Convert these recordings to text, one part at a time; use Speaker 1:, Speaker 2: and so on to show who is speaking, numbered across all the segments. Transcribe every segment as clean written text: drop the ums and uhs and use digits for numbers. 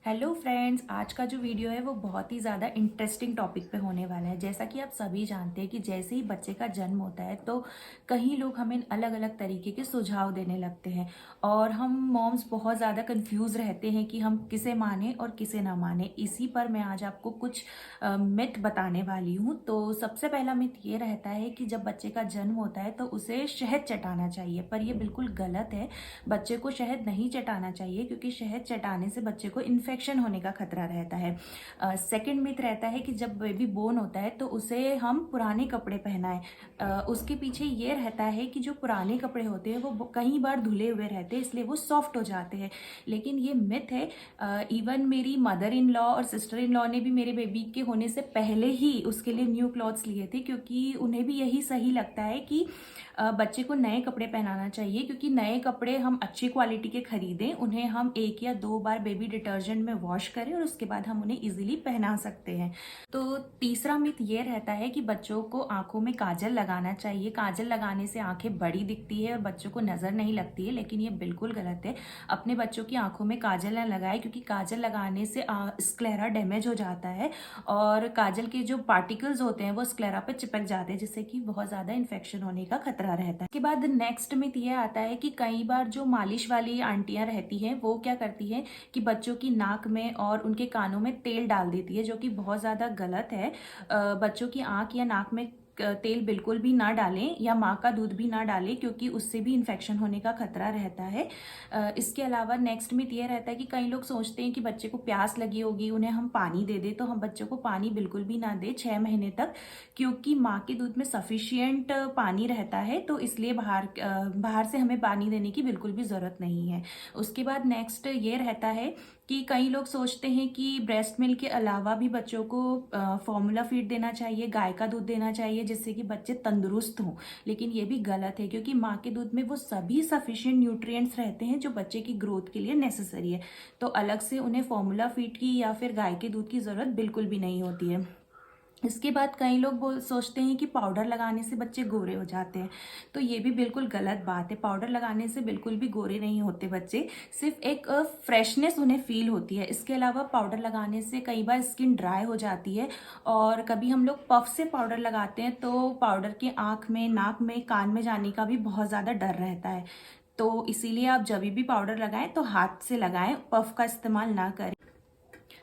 Speaker 1: Hello friends, आज का जो वीडियो है वो बहुत ही ज़्यादा इंटरेस्टिंग टॉपिक पे होने वाला है। जैसा कि आप सभी जानते हैं कि जैसे ही बच्चे का जन्म होता है तो कई लोग हमें अलग अलग तरीके के सुझाव देने लगते हैं और हम मॉम्स बहुत ज़्यादा कंफ्यूज रहते हैं कि हम किसे माने और किसे ना माने। इसी पर मैं आज आपको कुछ मिथ बताने वाली हूँ। तो सबसे पहला मिथ ये रहता है कि जब बच्चे का जन्म होता है तो उसे शहद चटाना चाहिए, पर यह बिल्कुल गलत है। बच्चे को शहद नहीं चटाना चाहिए क्योंकि शहद चटाने से बच्चे को इन्फेक्शन होने का खतरा रहता है। सेकंड मिथ रहता है कि जब बेबी बोर्न होता है तो उसे हम पुराने कपड़े पहनाएं। उसके पीछे ये रहता है कि जो पुराने कपड़े होते हैं वो कई बार धुले हुए रहते हैं, इसलिए वो सॉफ्ट हो जाते हैं। लेकिन ये मिथ है। इवन मेरी मदर इन लॉ और सिस्टर इन लॉ ने भी मेरे बेबी के होने से पहले ही उसके लिए न्यू क्लॉथ्स लिए थे, क्योंकि उन्हें भी यही सही लगता है कि बच्चे को नए कपड़े पहनाना चाहिए, क्योंकि नए कपड़े हम अच्छी क्वालिटी के खरीदें, उन्हें हम 1 या 2 बार बेबी डिटर्जेंट में वॉश करें और उसके बाद हम उन्हें इजीली पहना सकते हैं। तो तीसरा मिथ ये रहता है कि बच्चों को आंखों में काजल लगाना चाहिए। काजल लगाने से आंखें बड़ी दिखती है और बच्चों को नजर नहीं लगती है, लेकिन ये बिल्कुल गलत है। अपने बच्चों की आंखों में काजल न लगाए, क्योंकि काजल लगाने से स्क्लेरा डैमेज हो जाता है और काजल के जो पार्टिकल्स होते हैं वो स्क्लेरा पे चिपक जाते हैं, जिससे कि बहुत ज्यादा इन्फेक्शन होने का खतरा रहता है। उसके बाद नेक्स्ट मिथ ये आता है कि कई बार जो मालिश वाली आंटियां रहती हैं वो क्या करती हैं कि बच्चों की नाक में और उनके कानों में तेल डाल देती है, जो कि बहुत ज्यादा गलत है। बच्चों की आंख या नाक में तेल बिल्कुल भी ना डालें या माँ का दूध भी ना डालें, क्योंकि उससे भी इन्फेक्शन होने का खतरा रहता है। इसके अलावा नेक्स्ट मिथ ये रहता है कि कई लोग सोचते हैं कि बच्चे को प्यास लगी होगी, उन्हें हम पानी दे दें। तो हम बच्चों को पानी बिल्कुल भी ना दें 6 महीने तक, क्योंकि माँ के दूध में सफिशियंट पानी रहता है, तो इसलिए बाहर से हमें पानी देने की बिल्कुल भी ज़रूरत नहीं है। उसके बाद नेक्स्ट ये रहता है कि कई लोग सोचते हैं कि ब्रेस्ट मिल्क के अलावा भी बच्चों को फॉर्मूला फीड देना चाहिए, गाय का दूध देना चाहिए, जिससे कि बच्चे तंदुरुस्त हों। लेकिन ये भी गलत है, क्योंकि माँ के दूध में वो सभी सफिशिएंट न्यूट्रिएंट्स रहते हैं जो बच्चे की ग्रोथ के लिए नेसेसरी है। तो अलग से उन्हें फॉर्मूला फीड की या फिर गाय के दूध की ज़रूरत बिल्कुल भी नहीं होती है। इसके बाद कई लोग सोचते हैं कि पाउडर लगाने से बच्चे गोरे हो जाते हैं। तो ये भी बिल्कुल गलत बात है। पाउडर लगाने से बिल्कुल भी गोरे नहीं होते बच्चे, सिर्फ एक फ्रेशनेस उन्हें फील होती है। इसके अलावा पाउडर लगाने से कई बार स्किन ड्राई हो जाती है, और कभी हम लोग पफ से पाउडर लगाते हैं तो पाउडर के आँख में, नाक में, कान में जाने का भी बहुत ज़्यादा डर रहता है। तो इसीलिए आप जब भी पाउडर लगाएं तो हाथ से लगाएं, पफ का इस्तेमाल ना करें।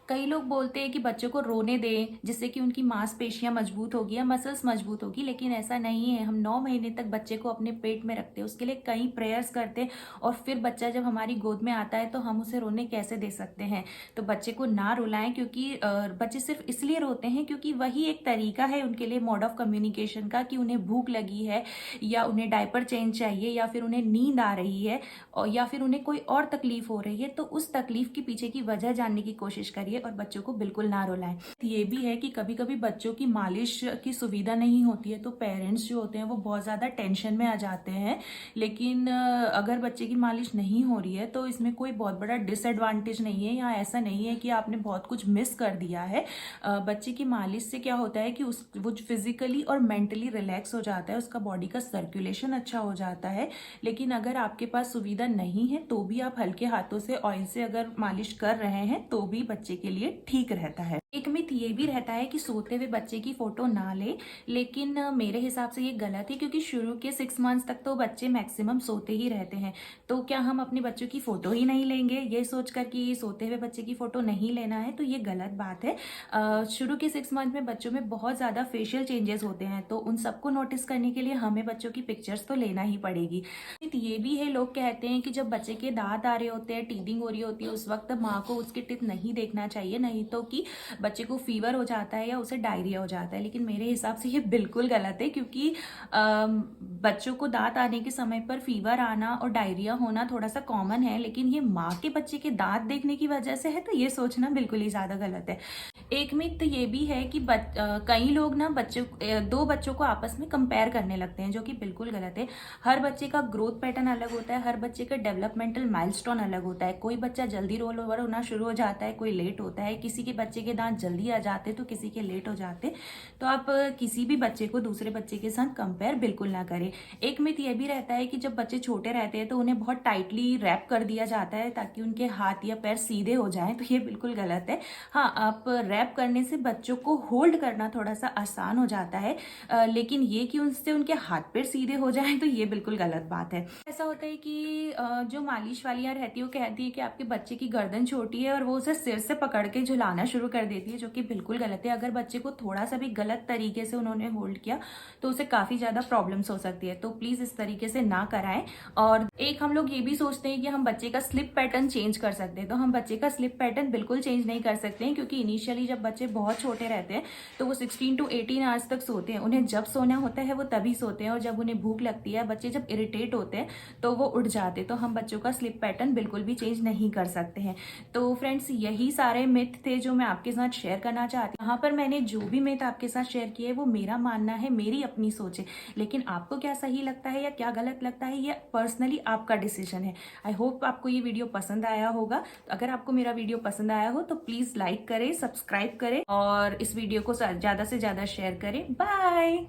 Speaker 1: कई लोग बोलते हैं कि बच्चों को रोने दें, जिससे कि उनकी मांसपेशियां मजबूत होगी या मसल्स मजबूत होगी, लेकिन ऐसा नहीं है। हम 9 महीने तक बच्चे को अपने पेट में रखते हैं, उसके लिए कई प्रेयर्स करते हैं, और फिर बच्चा जब हमारी गोद में आता है तो हम उसे रोने कैसे दे सकते हैं। तो बच्चे को ना रुलाएं, क्योंकि बच्चे सिर्फ इसलिए रोते हैं क्योंकि वही एक तरीका है उनके लिए मोड ऑफ कम्युनिकेशन का, कि उन्हें भूख लगी है या उन्हें डायपर चेंज चाहिए या फिर उन्हें नींद आ रही है या फिर उन्हें कोई और तकलीफ हो रही है। तो उस तकलीफ के पीछे की वजह जानने की कोशिश करिए और बच्चों को बिल्कुल ना रुलाएं। ये भी है कि कभी कभी बच्चों की मालिश की सुविधा नहीं होती है, तो पेरेंट्स जो होते हैं वो बहुत ज़्यादा टेंशन में आ जाते हैं। लेकिन अगर बच्चे की मालिश नहीं हो रही है तो इसमें कोई बहुत बड़ा डिसएडवांटेज नहीं है, या ऐसा नहीं है कि आपने बहुत कुछ मिस कर दिया है। बच्चे की मालिश से क्या होता है कि वो फिजिकली और मेंटली रिलैक्स हो जाता है, उसका बॉडी का सर्कुलेशन अच्छा हो जाता है। लेकिन अगर आपके पास सुविधा नहीं है तो भी आप हल्के हाथों से ऑयल से अगर मालिश कर रहे हैं तो भी बच्चे के लिए ठीक रहता है। एक मिथ ये भी रहता है कि सोते हुए बच्चे की फोटो ना ले, लेकिन मेरे हिसाब से ये गलत है, क्योंकि शुरू के 6 मंथ्स तक तो बच्चे मैक्सिमम सोते ही रहते हैं। तो क्या हम अपने बच्चों की फोटो ही नहीं लेंगे ये सोचकर कि सोते हुए बच्चे की फोटो नहीं लेना है? तो ये गलत बात है। शुरू के 6 मंथ में बच्चों में बहुत ज्यादा फेशियल चेंजेस होते हैं, तो उन सबको नोटिस करने के लिए हमें बच्चों की पिक्चर्स तो लेना ही पड़ेगी। ये भी है, लोग कहते हैं कि जब बच्चे के दांत आ रहे होते हैं, टीदिंग हो रही होती है, उस वक्त माँ को उसके टिप नहीं देखना चाहिए, नहीं तो कि बच्चे को फीवर हो जाता है या उसे डायरिया हो जाता है। लेकिन मेरे हिसाब से ये बिल्कुल गलत है, क्योंकि बच्चों को दांत आने के समय पर फीवर आना और डायरिया होना थोड़ा सा कॉमन है, लेकिन ये माँ के बच्चे के दांत देखने की वजह से है, तो ये सोचना बिल्कुल ही ज्यादा गलत है। एक मिथ ये भी है कि कई लोग ना दो बच्चों को आपस में कंपेयर करने लगते हैं, जो कि बिल्कुल गलत है। हर बच्चे का ग्रोथ पैटर्न अलग होता है, हर बच्चे का डेवलपमेंटल माइलस्टोन अलग होता है। कोई बच्चा जल्दी रोल ओवर होना शुरू हो जाता है, कोई लेट होता है, किसी के बच्चे के दांत जल्दी आ जाते तो किसी के लेट हो जाते। तो आप किसी भी बच्चे को दूसरे बच्चे के साथ कंपेयर बिल्कुल ना करें। एक मिथ ये भी रहता है कि जब बच्चे छोटे रहते हैं तो उन्हें बहुत टाइटली रैप कर दिया जाता है ताकि उनके हाथ या पैर सीधे हो जाएं, तो ये बिल्कुल गलत है। हाँ, आप रैप करने से बच्चों को होल्ड करना थोड़ा सा आसान हो जाता है, लेकिन ये कि उनसे उनके हाथ पैर सीधे हो जाएं तो ये बिल्कुल गलत बात है। ऐसा होता है कि जो मालिश वालियाँ रहती है वो कहती है कि आपके बच्चे की गर्दन छोटी है और वो उसे सिर से पकड़ के झुलाना शुरू कर देती है, जो कि बिल्कुल गलत है। अगर बच्चे को थोड़ा सा भी गलत तरीके से उन्होंने होल्ड किया तो उसे काफी ज्यादा प्रॉब्लम्स हो सकती है, तो प्लीज इस तरीके से ना कराएं। और एक हम लोग ये भी सोचते हैं कि हम बच्चे का स्लिप पैटर्न चेंज कर सकते हैं, तो हम बच्चे का स्लिप पैटर्न बिल्कुल चेंज नहीं कर सकते हैं, क्योंकि इनिशियली जब बच्चे बहुत छोटे रहते हैं तो वो 16 to 18 आवर्स तक सोते हैं। उन्हें जब सोना होता है वो तभी सोते हैं, और जब उन्हें भूख लगती है, बच्चे जब इरिटेट होते हैं तो वो उठ जाते हैं। तो हम बच्चों का स्लिप पैटर्न बिल्कुल भी चेंज नहीं कर सकते हैं। तो फ्रेंड्स, यही सारे मिथ थे जो मैं आपके साथ शेयर करना चाहती हूँ। यहाँ पर मैंने जो भी मिथ आपके साथ शेयर किए वो मेरा मानना है, मेरी अपनी सोच है, लेकिन आपको क्या सही लगता है या क्या गलत लगता है ये पर्सनली आपका डिसीजन है। आई होप आपको ये वीडियो पसंद आया होगा। तो अगर आपको मेरा वीडियो पसंद आया हो तो प्लीज लाइक करें, सब्सक्राइब करें और इस वीडियो को ज्यादा से ज्यादा शेयर करें। बाय।